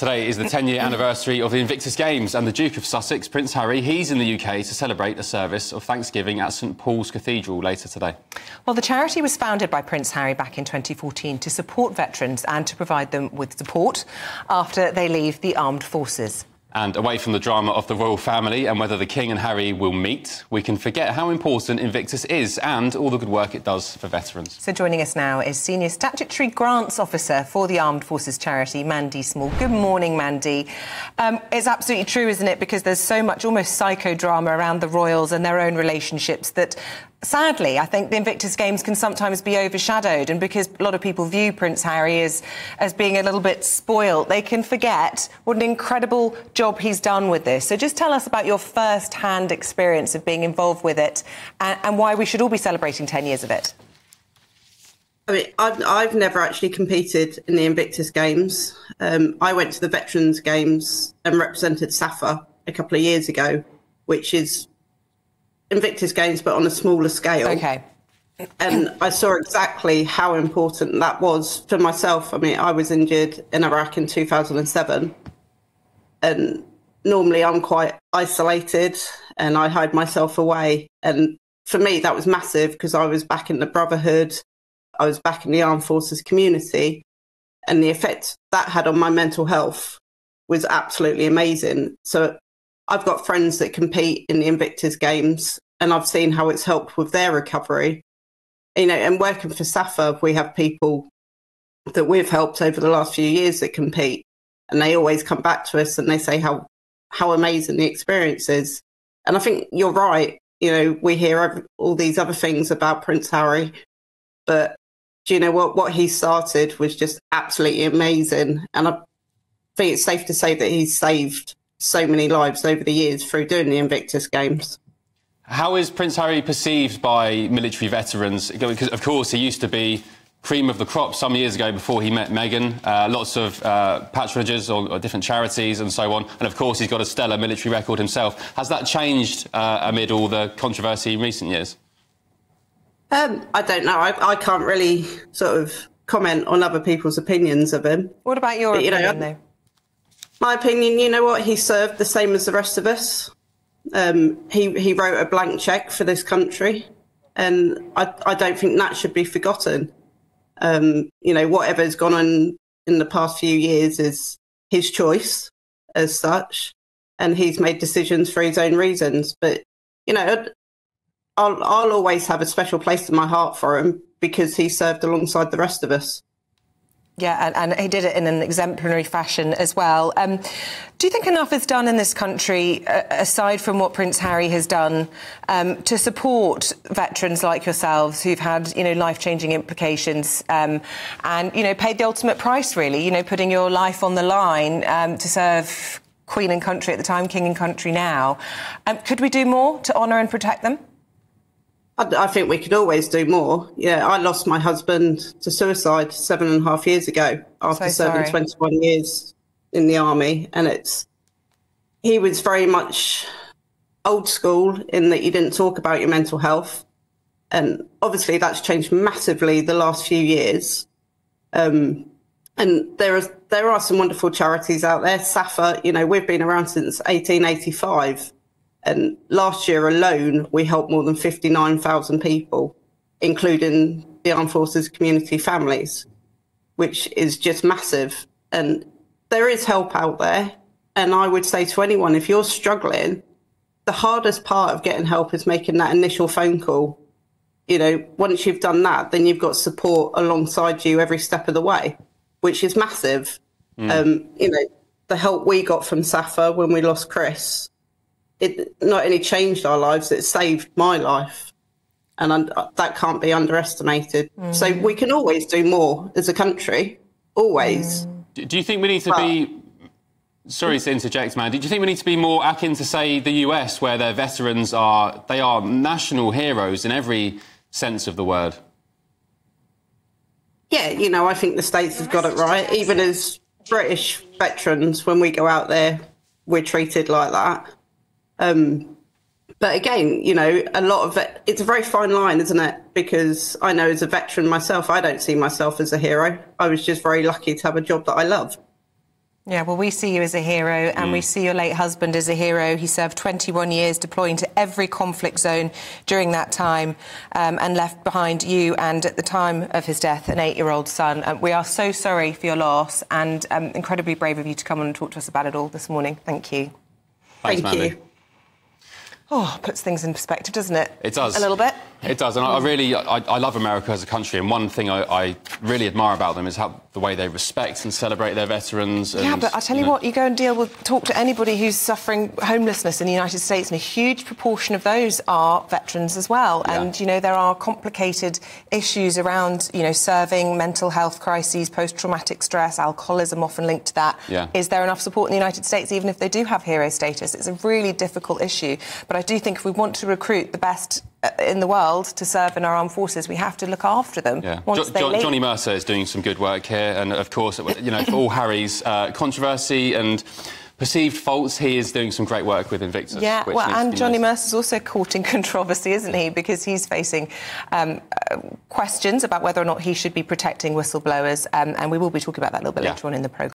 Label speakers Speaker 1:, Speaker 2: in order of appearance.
Speaker 1: Today is the 10-year anniversary of the Invictus Games, and the Duke of Sussex, Prince Harry, he's in the UK to celebrate a service of Thanksgiving at St Paul's Cathedral later today.
Speaker 2: Well, the charity was founded by Prince Harry back in 2014 to support veterans and to provide them with support after they leave the armed forces. And away from the drama of the royal family and whether the King and Harry will meet, we can forget how important Invictus is and all the good work it does for veterans. So joining us now is Senior Statutory Grants Officer for the Armed Forces charity, Mandy Small. Good morning, Mandy. It's absolutely true, isn't it, because there's so much almost psychodrama around the royals and their own relationships that, sadly, I think the Invictus Games can sometimes be overshadowed, and because a lot of people view Prince Harry as being a little bit spoilt, they can forget what an incredible job he's done with this. So just tell us about your first-hand experience of being involved with it and why we should all be celebrating 10 years of it.
Speaker 3: I mean, I've never actually competed in the Invictus Games. I went to the Veterans Games and represented SASFA a couple of years ago, which is Invictus Games but on a smaller scale.
Speaker 2: Okay.
Speaker 3: And I saw exactly how important that was for myself. I mean, I was injured in Iraq in 2007, and normally I'm quite isolated and I hide myself away. And for me, that was massive because I was back in the brotherhood, I was back in the armed forces community, and the effect that had on my mental health was absolutely amazing. So I've got friends that compete in the Invictus Games, and I've seen how it's helped with their recovery. You know, and working for SASFA, we have people that we've helped over the last few years that compete, and they always come back to us and they say how amazing the experience is. And I think you're right. You know, we hear all these other things about Prince Harry, but do you know what he started was just absolutely amazing. And I think it's safe to say that he's saved so many lives over the years through doing the Invictus Games.
Speaker 1: How is Prince Harry perceived by military veterans? Because, of course, he used to be cream of the crop some years ago before he met Meghan. Lots of patronages or different charities and so on. And, of course, he's got a stellar military record himself. Has that changed amid all the controversy in recent years?
Speaker 3: I don't know. I can't really sort of comment on other people's opinions of him.
Speaker 2: What about your opinion, though?
Speaker 3: My opinion, you know what? He served the same as the rest of us. He wrote a blank cheque for this country, and I don't think that should be forgotten. You know, whatever's gone on in the past few years is his choice as such, and he's made decisions for his own reasons. But, you know, I'll always have a special place in my heart for him because he served alongside the rest of us.
Speaker 2: Yeah, and he did it in an exemplary fashion as well. Do you think enough is done in this country, aside from what Prince Harry has done, to support veterans like yourselves who've had, you know, life-changing implications and, you know, paid the ultimate price, really, you know, putting your life on the line to serve Queen and country at the time, King and country now? Could we do more to honour and protect them?
Speaker 3: I think we could always do more. Yeah, I lost my husband to suicide 7.5 years ago after serving 21 years in the army. And he was very much old school in that you didn't talk about your mental health. And obviously that's changed massively the last few years. And there are some wonderful charities out there. SASFA, you know, we've been around since 1885. And last year alone, we helped more than 59,000 people, including the Armed Forces community families, which is just massive. And there is help out there. And I would say to anyone, if you're struggling, the hardest part of getting help is making that initial phone call. You know, once you've done that, then you've got support alongside you every step of the way, which is massive. You know, the help we got from SASFA when we lost Chris, it not only changed our lives, it saved my life. And that can't be underestimated. So we can always do more as a country, always.
Speaker 1: Do you think we need to be... Sorry to interject, Mandy. Do you think we need to be more akin to, say, the US, where their veterans they are national heroes in every sense of the word?
Speaker 3: Yeah, you know, I think the States have got it right. Even as British veterans, when we go out there, we're treated like that. But again, you know, a lot of it, it's a very fine line, isn't it? Because I know as a veteran myself, I don't see myself as a hero. I was just very lucky to have a job that I love.
Speaker 2: Yeah, well, we see you as a hero, and we see your late husband as a hero. He served 21 years deploying to every conflict zone during that time, and left behind you and, at the time of his death, an 8-year-old son. We are so sorry for your loss, and incredibly brave of you to come on and talk to us about it all this morning. Thank you.
Speaker 1: Thanks,
Speaker 3: Thank
Speaker 1: Mandy.
Speaker 3: you.
Speaker 2: Oh, puts things in perspective, doesn't it?
Speaker 1: It does.
Speaker 2: A little bit.
Speaker 1: It does, and I love America as a country, and one thing I really admire about them is the way they respect and celebrate their veterans.
Speaker 2: Yeah, but I tell you what, you go and talk to anybody who's suffering homelessness in the United States, and a huge proportion of those are veterans as well.
Speaker 1: Yeah.
Speaker 2: And, you know, there are complicated issues around, you know, serving, mental health crises, post-traumatic stress, alcoholism often linked to that.
Speaker 1: Yeah.
Speaker 2: Is there enough support in the United States, even if they do have hero status? It's a really difficult issue. But I do think if we want to recruit the best in the world to serve in our armed forces, we have to look after them.
Speaker 1: Yeah.
Speaker 2: Once they leave.
Speaker 1: Johnny Mercer is doing some good work here, and of course, you know, for all Harry's controversy and perceived faults, he is doing some great work with Invictus.
Speaker 2: Yeah, well, and Johnny Mercer's also caught in controversy, isn't he? Because he's facing questions about whether or not he should be protecting whistleblowers, and we will be talking about that a little bit later on in the programme.